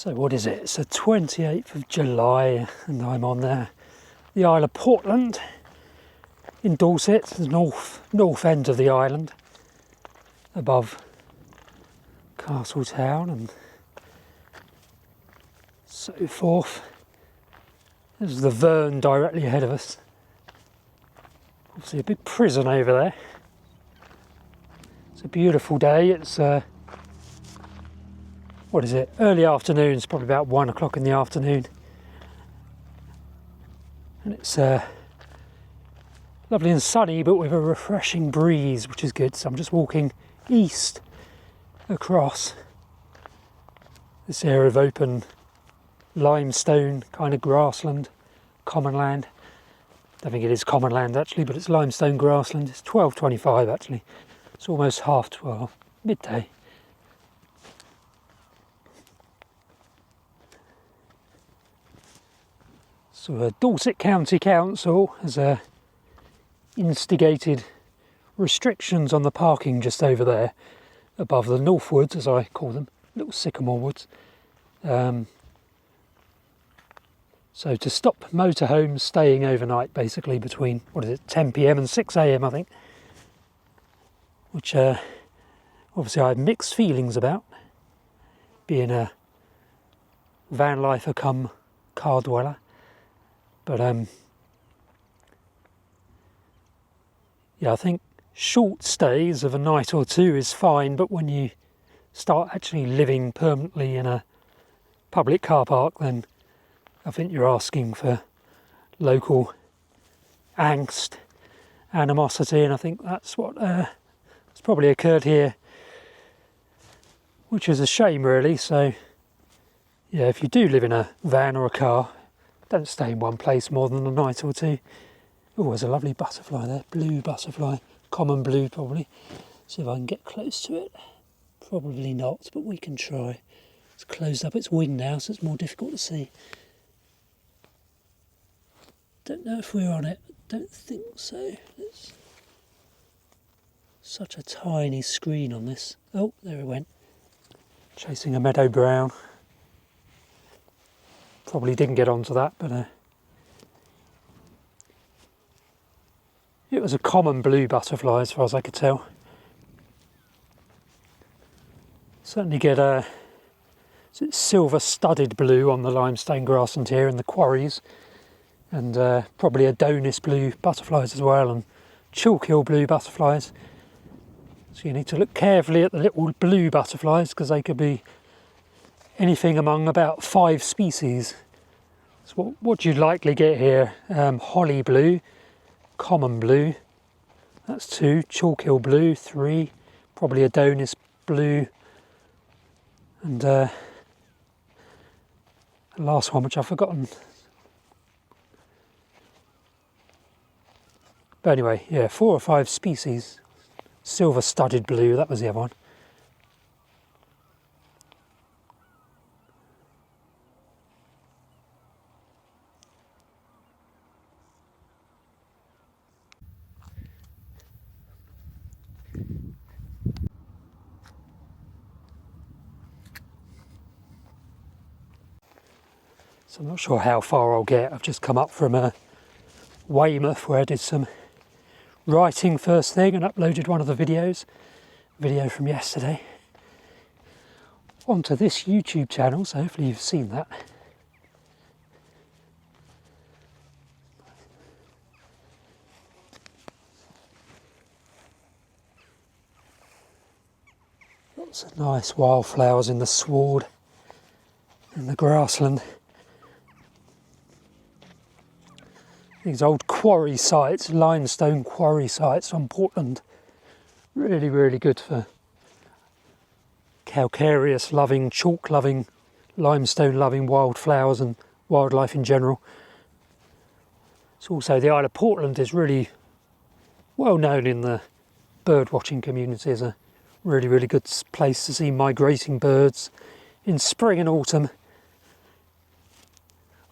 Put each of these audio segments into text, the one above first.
So what is it? It's the 28th of July and I'm on the Isle of Portland in Dorset, the north end of the island, above Castletown and so forth. There's the Vern directly ahead of us. Obviously a big prison over there. It's a beautiful day. It's what is it? Early afternoon. It's probably about 1 o'clock in the afternoon. And it's lovely and sunny, but with a refreshing breeze, which is good. So I'm just walking east across this area of open limestone, kind of grassland, common land. I don't think it is common land actually, but it's limestone grassland. It's 12:25 actually. It's almost 12:30, midday. So Dorset County Council has instigated restrictions on the parking just over there, above the North Woods, as I call them, little sycamore woods. So to stop motorhomes staying overnight, basically between, 10 p.m. and 6 a.m. I think, which obviously I have mixed feelings about, being a van lifer come car dweller. But yeah, I think short stays of a night or two is fine, but when you start actually living permanently in a public car park, then I think you're asking for local angst, animosity, and I think that's what has probably occurred here, which is a shame really. So yeah, if you do live in a van or a car, don't stay in one place more than a night or two. Oh, there's a lovely butterfly there, blue butterfly, common blue probably. See if I can get close to it. Probably not, but we can try. It's closed up its wing now, so it's more difficult to see. Don't know if we're on it. Don't think so. It's such a tiny screen on this. Oh, there it went. Chasing a meadow brown. Probably didn't get onto that, but it was a common blue butterfly as far as I could tell. Certainly get a silver studded blue on the limestone grassland here in the quarries, and probably Adonis blue butterflies as well, and chalk-hill blue butterflies. So you need to look carefully at the little blue butterflies because they could be anything among about 5 species. So what you'd likely get here, holly blue, common blue, that's 2, chalk-hill blue 3, probably Adonis blue, and the last one which I've forgotten. But anyway, yeah, 4 or 5 species. Silver studded blue, that was the other one. So I'm not sure how far I'll get. I've just come up from Weymouth where I did some writing first thing and uploaded one of the videos, video from yesterday, onto this YouTube channel, so hopefully you've seen that. Lots of nice wildflowers in the sward and the grassland. These old quarry sites, limestone quarry sites on Portland, really, really good for calcareous loving, chalk loving, limestone loving wildflowers and wildlife in general. It's also, the Isle of Portland is really well known in the bird watching community as a really, really good place to see migrating birds in spring and autumn.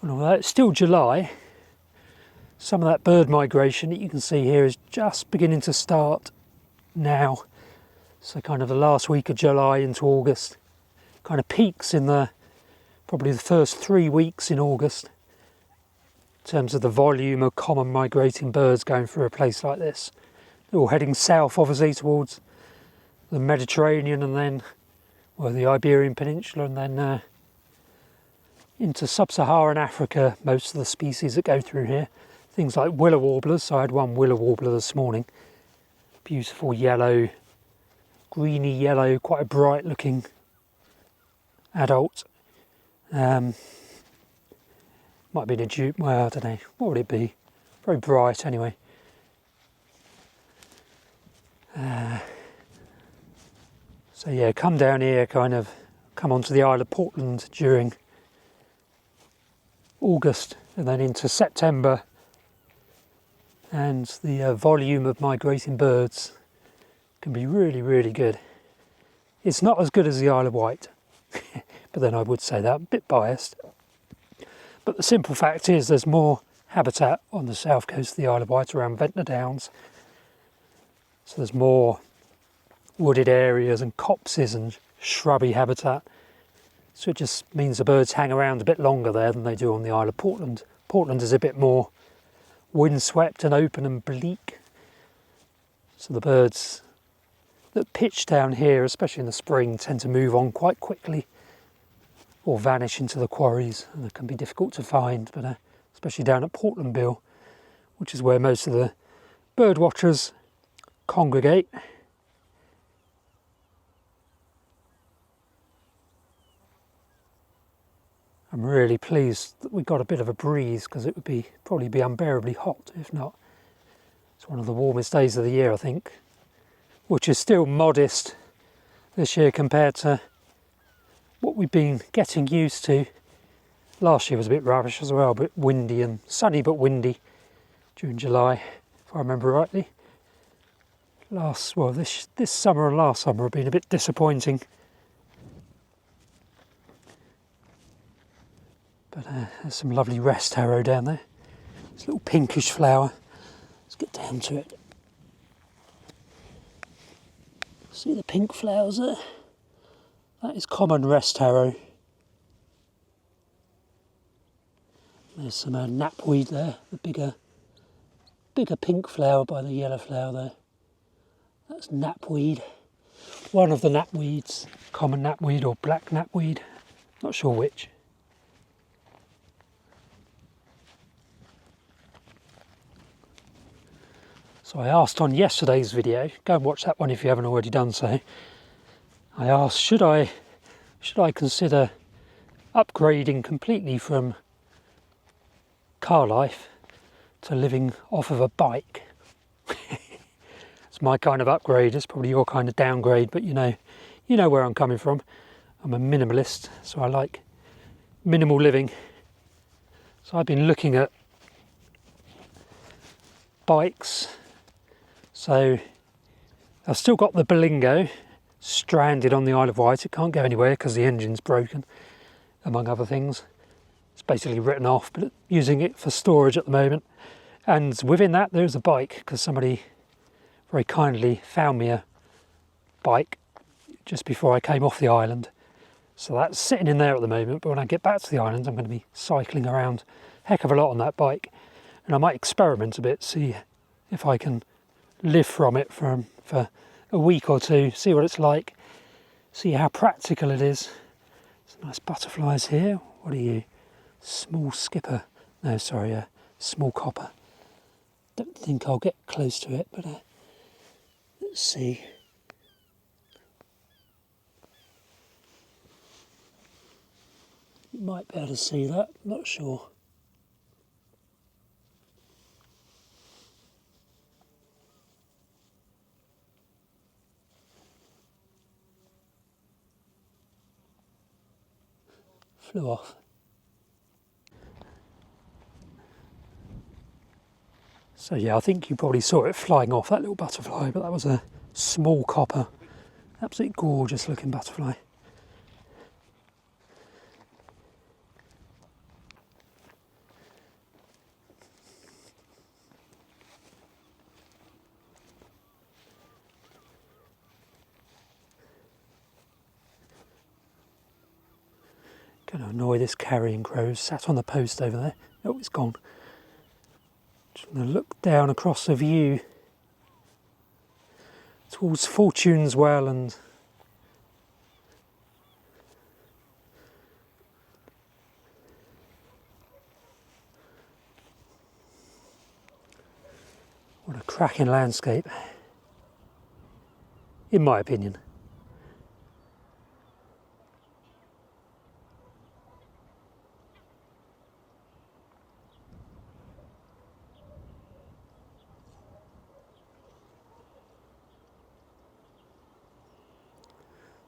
And although it's still July, some of that bird migration that you can see here is just beginning to start now. So kind of the last week of July into August, kind of peaks in the probably the first 3 weeks in August in terms of the volume of common migrating birds going through a place like this. They're all heading south, obviously, towards the Mediterranean and then, well, the Iberian Peninsula, and then into sub-Saharan Africa, most of the species that go through here. Things like willow warblers. So I had one willow warbler this morning. Beautiful yellow, greeny yellow, quite a bright looking adult. Might have been a dupe, well, I don't know. What would it be? Very bright anyway. So yeah, come down here, come onto the Isle of Portland during August and then into September, and the volume of migrating birds can be really, really good. It's not as good as the Isle of Wight, but then I would say that, a bit biased. But the simple fact is there's more habitat on the south coast of the Isle of Wight around Ventnor Downs. So there's more wooded areas and copses and shrubby habitat. So it just means the birds hang around a bit longer there than they do on the Isle of Portland. Portland is a bit more windswept and open and bleak. So the birds that pitch down here, especially in the spring, tend to move on quite quickly or vanish into the quarries, and they can be difficult to find, but especially down at Portland Bill, which is where most of the bird watchers congregate. I'm really pleased that we got a bit of a breeze, because it would probably be unbearably hot if not. It's one of the warmest days of the year, I think, which is still modest this year compared to what we've been getting used to. Last year was a bit rubbish as well, a bit windy and sunny but windy during July, if I remember rightly. This summer and last summer have been a bit disappointing. But there's some lovely rest harrow down there. This little pinkish flower. Let's get down to it. See the pink flowers there? That is common rest harrow. There's some knapweed there, the bigger pink flower by the yellow flower there. That's knapweed. One of the knapweeds, common knapweed or black knapweed, not sure which. So I asked on yesterday's video, go and watch that one if you haven't already done so. I asked, should I consider upgrading completely from car life to living off of a bike? It's my kind of upgrade. It's probably your kind of downgrade, but you know where I'm coming from. I'm a minimalist, so I like minimal living. So I've been looking at bikes. So I've still got the Berlingo stranded on the Isle of Wight. It can't go anywhere because the engine's broken, among other things. It's basically written off, but using it for storage at the moment. And within that there's a bike, because somebody very kindly found me a bike just before I came off the island. So that's sitting in there at the moment, but when I get back to the island I'm going to be cycling around a heck of a lot on that bike. And I might experiment a bit, see if I can live from it for a week or two, see what it's like, see how practical it is. Some nice butterflies here. What are you? Small skipper. No, sorry, small copper. Don't think I'll get close to it, but let's see. You might be able to see that, not sure. Flew off. So yeah, I think you probably saw it flying off, that little butterfly, but that was a small copper. Absolutely gorgeous looking butterfly. Going to annoy this carrion crow sat on the post over there. Oh, it's gone. Just going to look down across the view towards Fortune's Well and what a cracking landscape, in my opinion.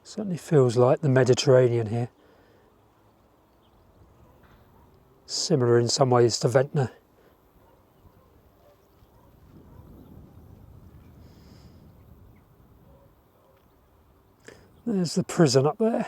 Certainly feels like the Mediterranean here. Similar in some ways to Ventnor. There's the prison up there.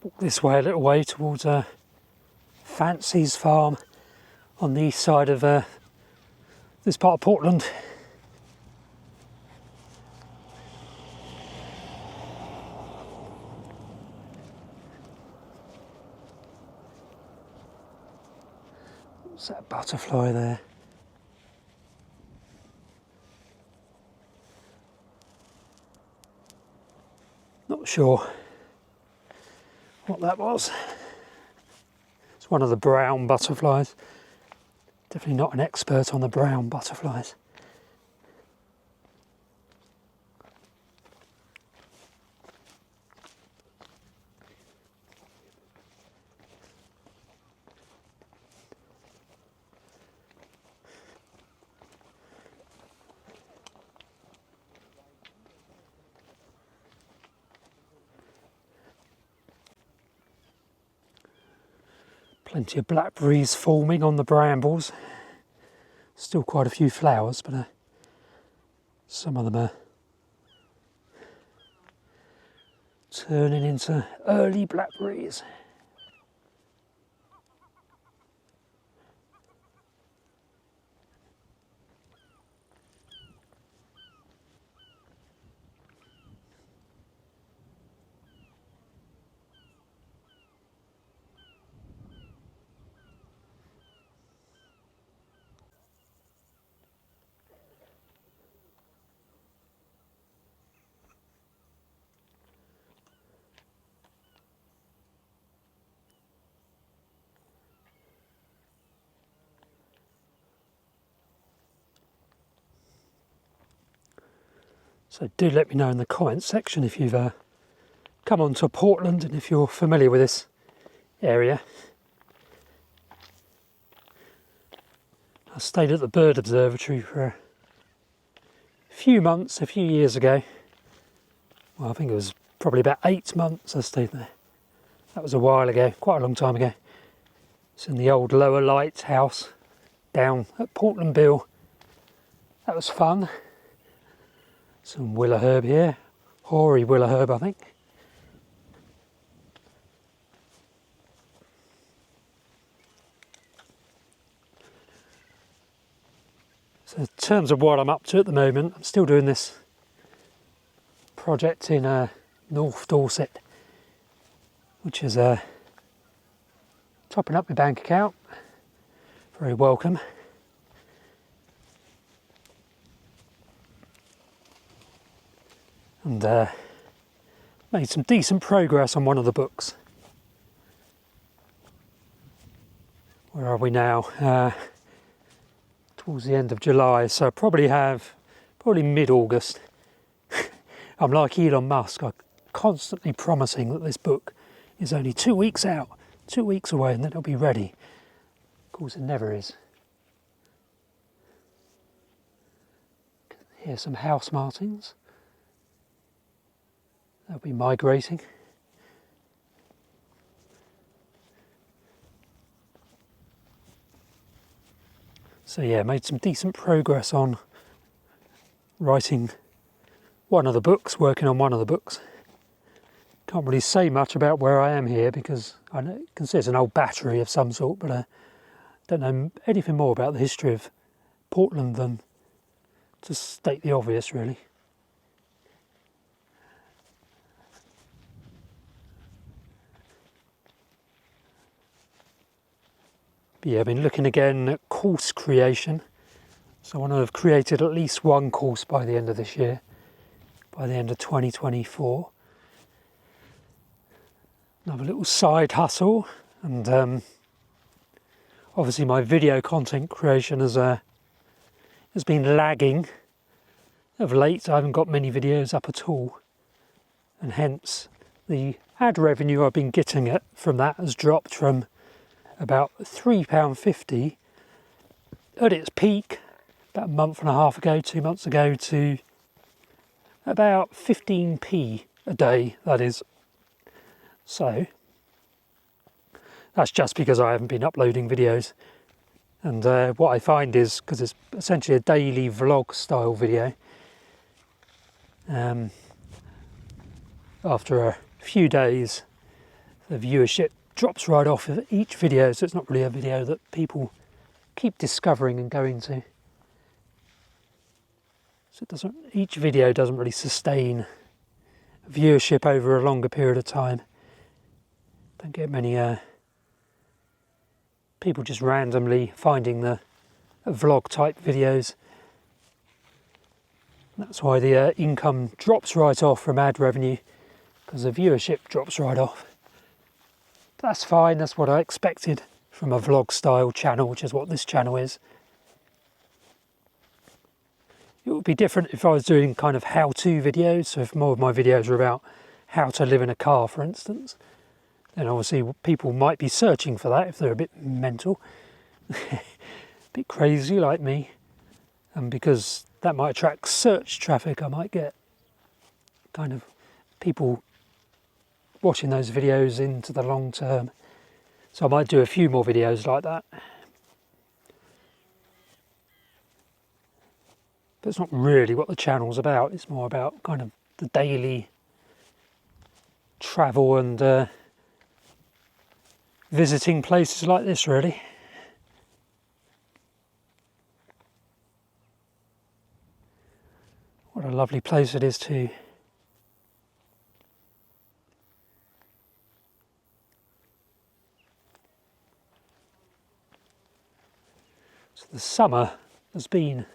Walk this way a little way towards Fancy's farm on the east side of this part of Portland. What's that butterfly there? Not sure what that was. It's one of the brown butterflies. Definitely not an expert on the brown butterflies. Plenty of blackberries forming on the brambles. Still quite a few flowers, but some of them are turning into early blackberries. So do let me know in the comments section if you've come onto Portland and if you're familiar with this area. I stayed at the Bird Observatory for a few months, a few years ago. Well, I think it was probably about 8 months I stayed there. That was a while ago, quite a long time ago. It's in the old Lower Lighthouse down at Portland Bill. That was fun. Some willow herb here, hoary willow herb I think. So in terms of what I'm up to at the moment, I'm still doing this project in North Dorset, which is topping up my bank account. Very welcome. And made some decent progress on one of the books. Where are we now? Towards the end of July, so I probably mid-August. I'm like Elon Musk, I'm constantly promising that this book is only 2 weeks out, 2 weeks away, and then it'll be ready. Of course, it never is. Here's some house martins. They'll be migrating. So yeah, made some decent progress on writing one of the books, working on one of the books. Can't really say much about where I am here because I know, can see it's an old battery of some sort, but I don't know anything more about the history of Portland than to state the obvious, really. But yeah, I've been looking again at course creation. So I want to have created at least one course by the end of this year, by the end of 2024. Another little side hustle, and obviously my video content creation has been lagging of late. I haven't got many videos up at all, and hence the ad revenue I've been getting from that has dropped from about £3.50 at its peak about a month and a half ago, 2 months ago, to about 15p a day, that is. So that's just because I haven't been uploading videos. And what I find is, because it's essentially a daily vlog style video, after a few days the viewership drops right off of each video, so it's not really a video that people keep discovering and going to. So each video doesn't really sustain viewership over a longer period of time. Don't get many people just randomly finding the vlog type videos. That's why the income drops right off from ad revenue, because the viewership drops right off. But that's fine, that's what I expected from a vlog style channel, which is what this channel is. It would be different if I was doing kind of how-to videos, so if more of my videos are about how to live in a car, for instance, then obviously people might be searching for that if they're a bit mental, a bit crazy like me, and because that might attract search traffic, I might get kind of people watching those videos into the long term. So I might do a few more videos like that. But it's not really what the channel's about. It's more about kind of the daily travel and visiting places like this, really. What a lovely place it is too. So the summer has been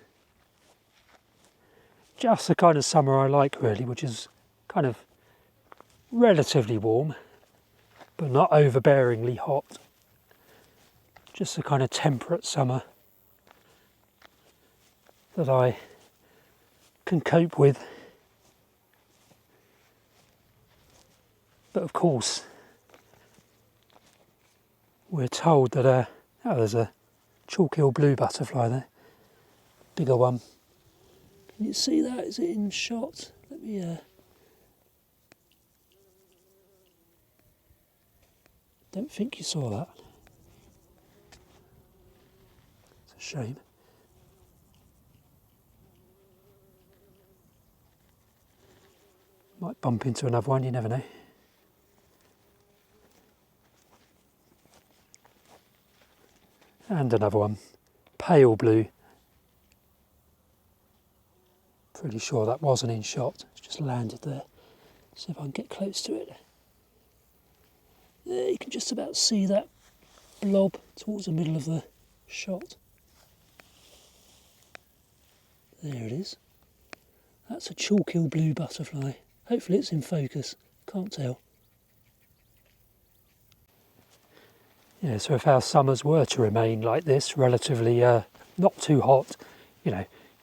just the kind of summer I like, really, which is kind of relatively warm, but not overbearingly hot. Just a kind of temperate summer that I can cope with. But of course, we're told that oh, there's a chalk-hill blue butterfly there, bigger one. Can you see that? Is it in shot? Let me don't think you saw that. It's a shame. Might bump into another one, you never know. And another one, pale blue. Pretty sure that wasn't in shot, it's just landed there. See if I can get close to it. There, you can just about see that blob towards the middle of the shot. There it is. That's a chalk-hill blue butterfly. Hopefully it's in focus. Can't tell. Yeah, so if our summers were to remain like this, relatively not too hot,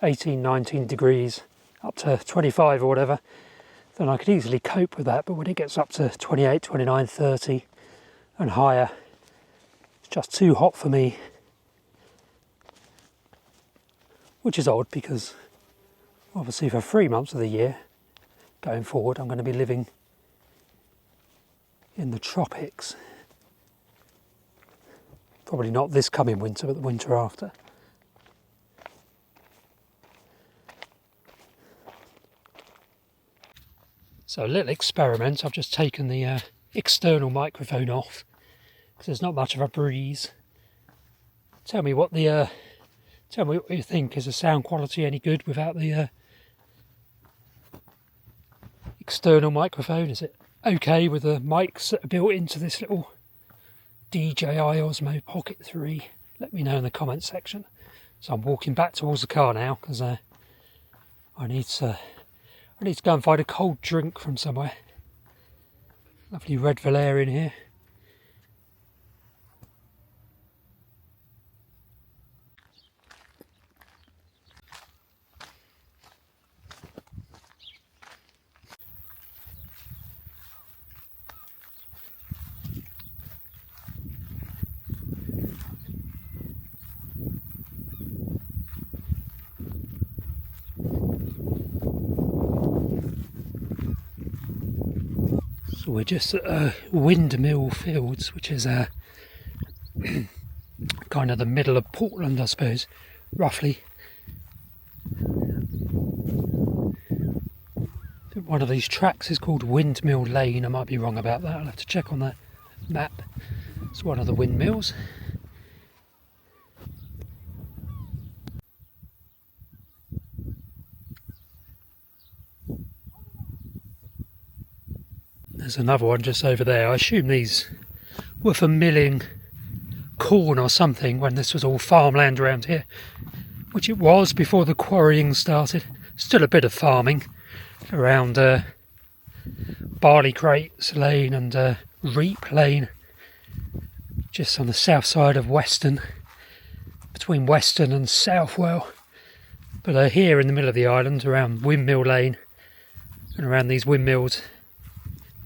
18, 19 degrees, up to 25 or whatever, then I could easily cope with that. But when it gets up to 28, 29, 30 and higher, it's just too hot for me. Which is odd, because obviously for 3 months of the year going forward I'm going to be living in the tropics. Probably not this coming winter, but the winter after. So a little experiment. I've just taken the external microphone off because there's not much of a breeze. Tell me what you think. Is the sound quality any good without the external microphone? Is it okay with the mics that are built into this little DJI Osmo Pocket 3? Let me know in the comments section. So I'm walking back towards the car now because I need to go and find a cold drink from somewhere. Lovely red Valerian here. So we're just at Windmill Fields, which is kind of the middle of Portland, I suppose, roughly. I think one of these tracks is called Windmill Lane. I might be wrong about that. I'll have to check on the map. It's one of the windmills. There's another one just over there. I assume these were for milling corn or something when this was all farmland around here, which it was before the quarrying started. Still a bit of farming around Barley Crates Lane and Reap Lane, just on the south side of Weston, between Weston and Southwell. But here in the middle of the island, around Windmill Lane and around these windmills,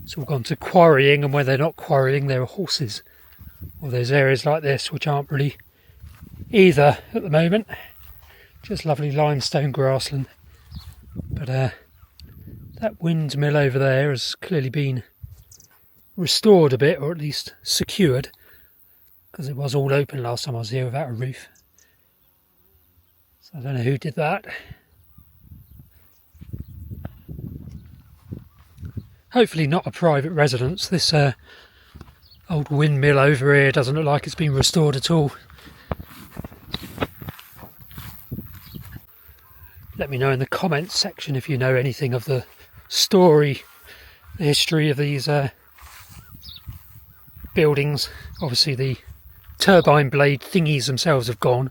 it's all gone to quarrying, and where they're not quarrying there are horses. Or there's areas like this which aren't really either at the moment. Just lovely limestone grassland. But that windmill over there has clearly been restored a bit, or at least secured, because it was all open last time I was here without a roof. So I don't know who did that. Hopefully not a private residence. This old windmill over here doesn't look like it's been restored at all. Let me know in the comments section if you know anything of the story, the history of these buildings. Obviously the turbine blade thingies themselves have gone,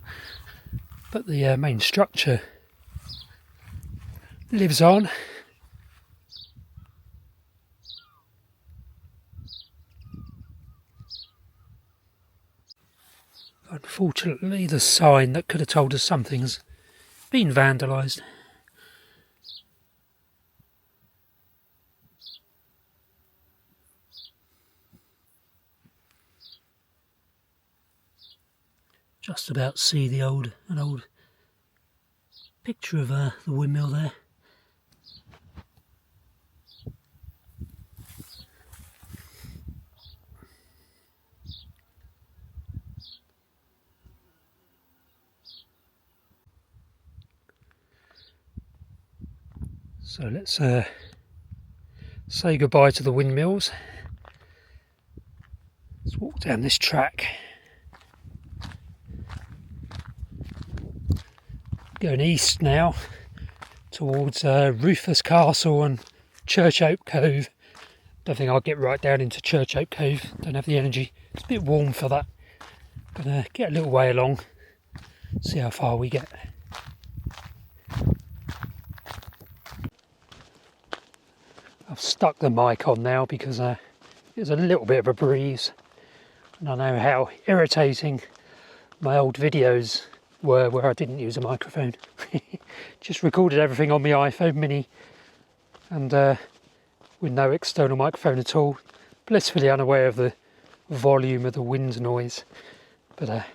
but the main structure lives on. Unfortunately, the sign that could have told us something has been vandalised. Just about see an old picture of the windmill there. So let's say goodbye to the windmills. Let's walk down this track. Going east now towards Rufus Castle and Church Ope Cove. Don't think I'll get right down into Church Ope Cove. Don't have the energy. It's a bit warm for that. But get a little way along. See how far we get. I've stuck the mic on now because there's a little bit of a breeze, and I know how irritating my old videos were where I didn't use a microphone. Just recorded everything on my iPhone mini and with no external microphone at all, blissfully unaware of the volume of the wind noise. But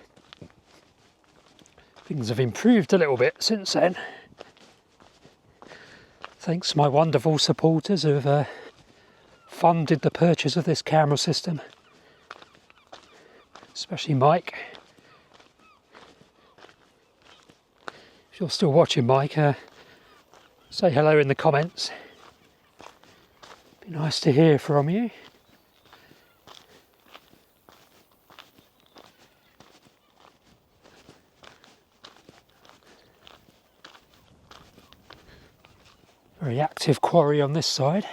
things have improved a little bit since then, thanks to my wonderful supporters who have funded the purchase of this camera system, especially Mike. If you're still watching, Mike, say hello in the comments. Be nice to hear from you. Very active quarry on this side.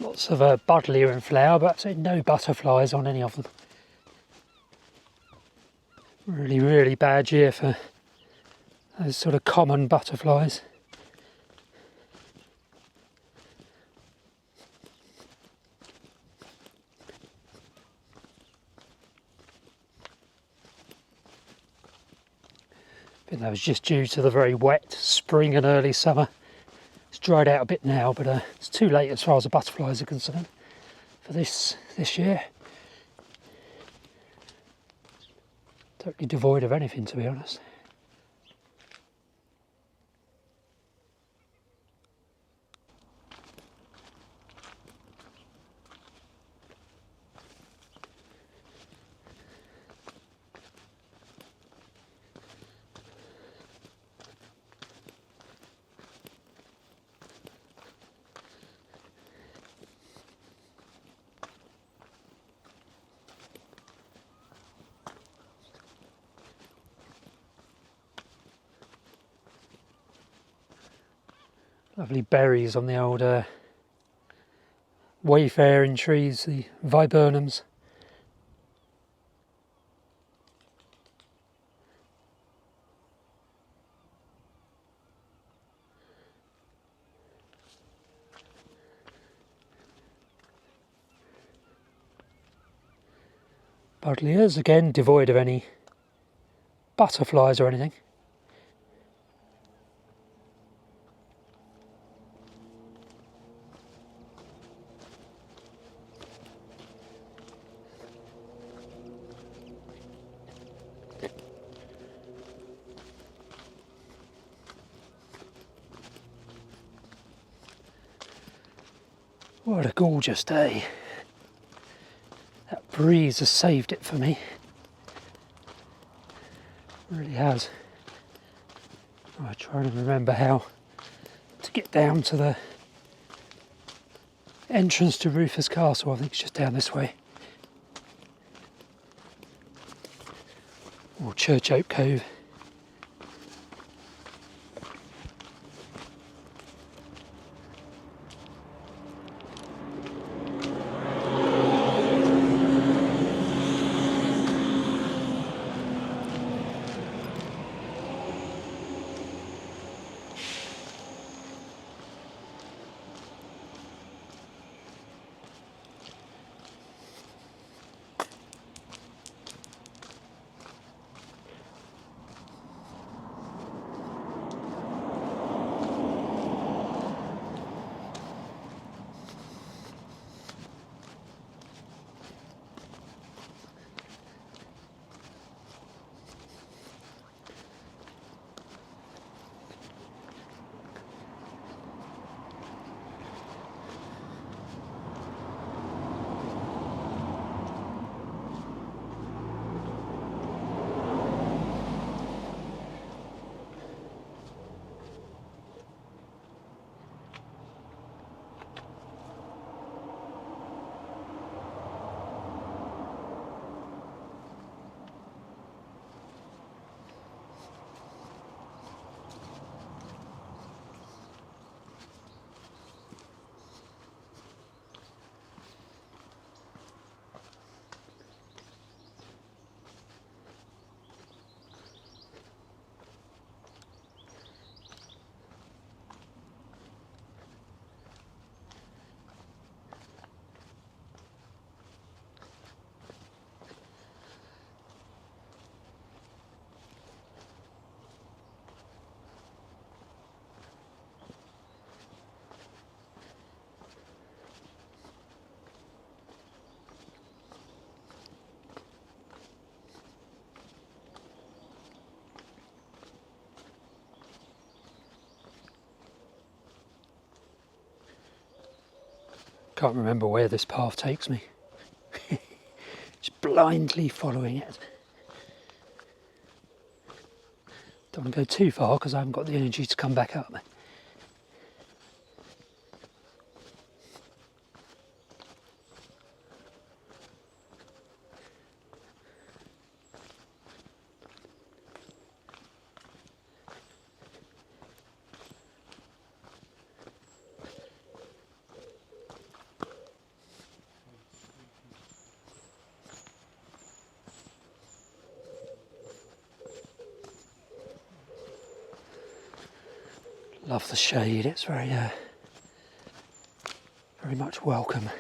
Lots of buddleia in flower, but absolutely no butterflies on any of them. Really, really bad year for those sort of common butterflies. I think that was just due to the very wet spring and early summer. It's dried out a bit now, but it's too late as far as the butterflies are concerned for this year. Totally devoid of anything, to be honest. Lovely berries on the old wayfaring trees, the viburnums. Buddleias, again devoid of any butterflies or anything. What a gorgeous day. That breeze has saved it for me. It really has. I'm trying to remember how to get down to the entrance to Rufus Castle. I think it's just down this way. Or Church Ope Cove. Can't remember where this path takes me. Just blindly following it. Don't want to go too far because I haven't got the energy to come back up. Love the shade, it's very much welcome.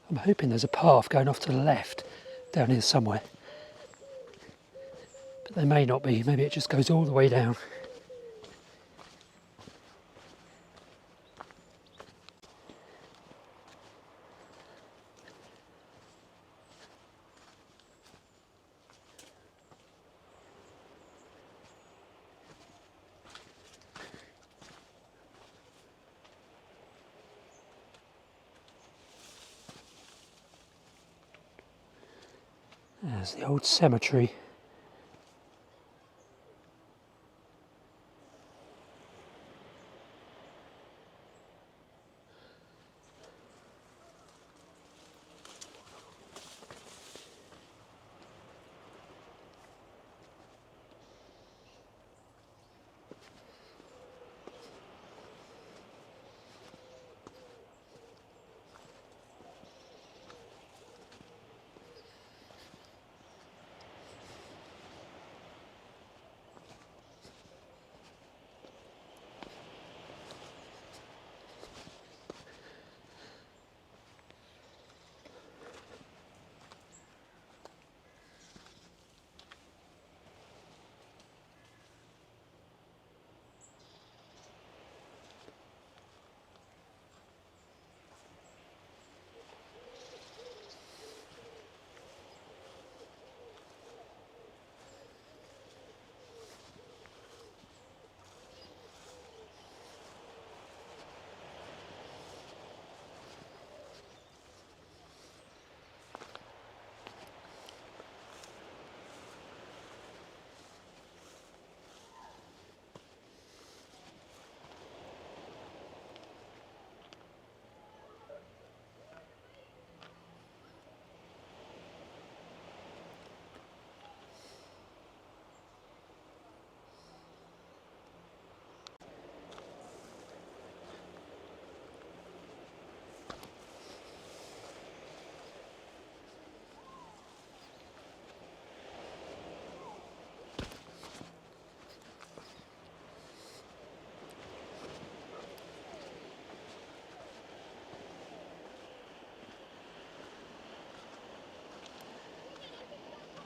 I'm hoping there's a path going off to the left down here somewhere. But there may not be, maybe it just goes all the way down. There's the old cemetery.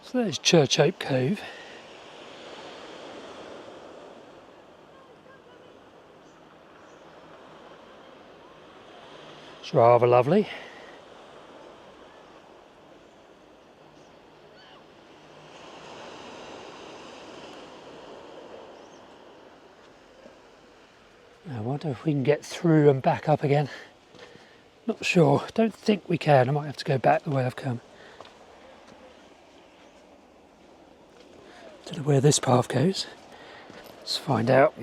So there's Church Ope Cove. It's rather lovely. I wonder if we can get through and back up again. Not sure, don't think we can. I might have to go back the way I've come. Don't know where this path goes. Let's find out.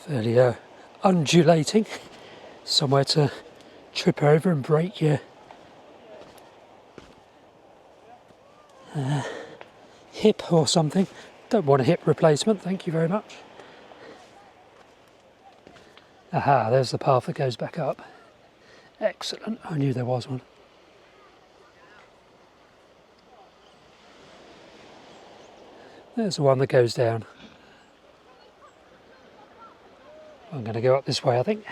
Fairly undulating, somewhere to trip over and break your hip or something. Don't want a hip replacement, thank you very much. Aha, there's the path that goes back up. Excellent, I knew there was one. There's the one that goes down. I'm going to go up this way, I think.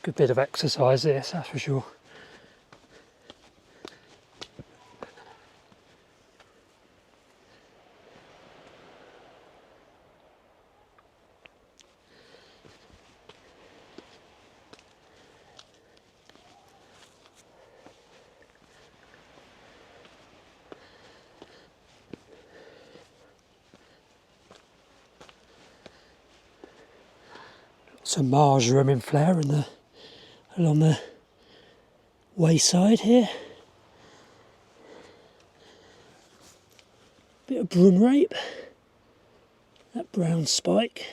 Good bit of exercise this, that's for sure. Some marjoram in flower along the wayside here. Bit of broom rape. That brown spike.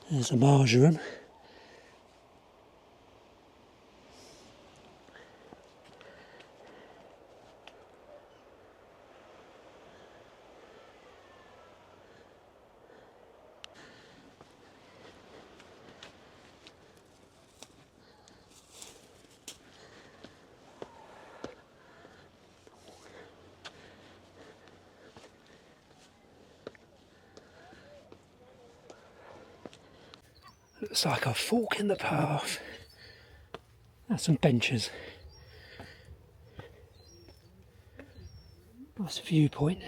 There's a marjoram. Looks like a fork in the path. That's some benches. Nice viewpoint.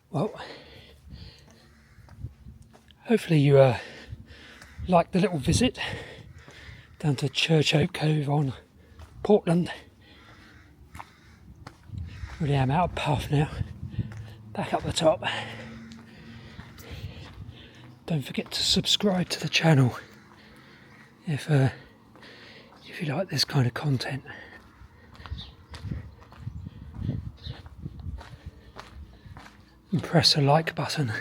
Well, hopefully you liked the little visit down to Church Ope Cove on Portland. Really am out of puff now. Back up the top. Don't forget to subscribe to the channel if you like this kind of content. And press the like button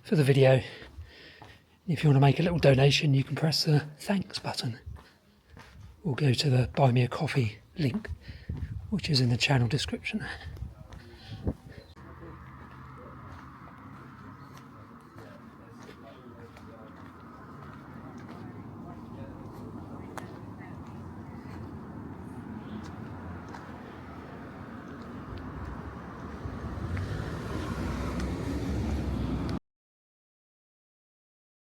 for the video. If you want to make a little donation, you can press the thanks button or go to the Buy Me a Coffee link, which is in the channel description.